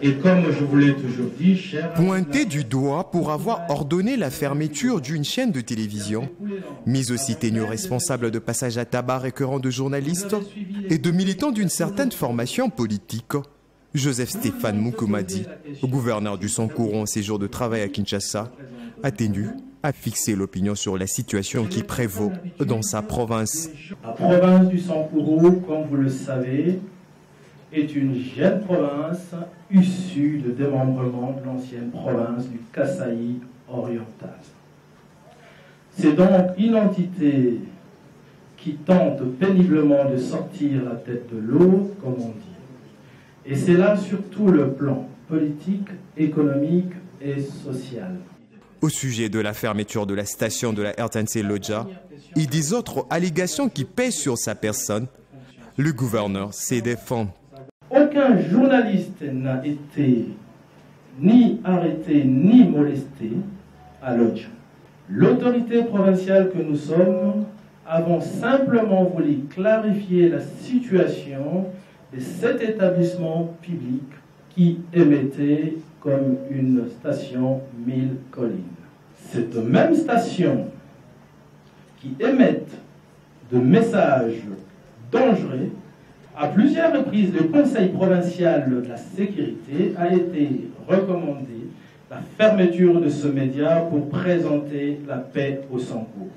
Et comme je vous l'ai toujours dit, cher... Pointé du doigt pour avoir ordonné la fermeture d'une chaîne de télévision, mais aussi tenu responsable de passages à tabac récurrents de journalistes et de militants d'une certaine formation politique, Joseph Stéphane Moukoumadi, gouverneur du Sankourou en séjour de travail à Kinshasa, a tenu à fixer l'opinion sur la situation qui prévaut dans sa province. La province du Sankourou, comme vous le savez, est une jeune province issue de démembrement de l'ancienne province du Kasaï oriental. C'est donc une entité qui tente péniblement de sortir la tête de l'eau, comme on dit. Et c'est là surtout le plan politique, économique et social. Au sujet de la fermeture de la station de la RTNC Lodja et des autres allégations qui pèsent sur sa personne, le gouverneur s'est défendu. Aucun journaliste n'a été ni arrêté ni molesté à Lodja. L'autorité provinciale que nous sommes avons simplement voulu clarifier la situation de cet établissement public qui émettait comme une station 1000 collines. Cette même station qui émet de messages dangereux, à plusieurs reprises, le Conseil provincial de la sécurité a été recommandé la fermeture de ce média pour présenter la paix au Sankourou.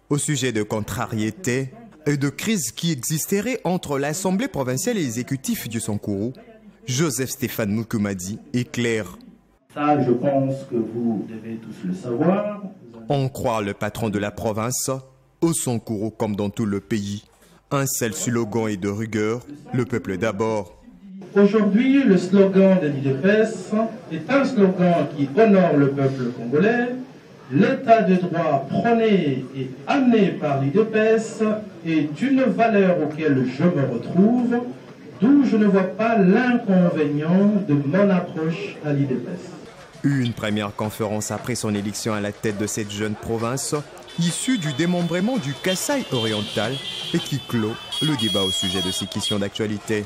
Au sujet de contrariétés et de crises qui existeraient entre l'Assemblée provinciale et l'exécutif du Sankourou, Joseph Stéphane Moukoumadi est clair. Ça, je pense que vous devez tous le savoir. On croit le patron de la province, au Sankourou comme dans tout le pays. Un seul slogan est de rigueur, le peuple d'abord. Aujourd'hui, le slogan de l'IDPS est un slogan qui honore le peuple congolais. L'état de droit prôné et amené par l'IDPS est une valeur auquel je me retrouve, d'où je ne vois pas l'inconvénient de mon approche à l'IDPS. Une première conférence après son élection à la tête de cette jeune province, issue du démembrement du Kasaï oriental et qui clôt le débat au sujet de ces questions d'actualité.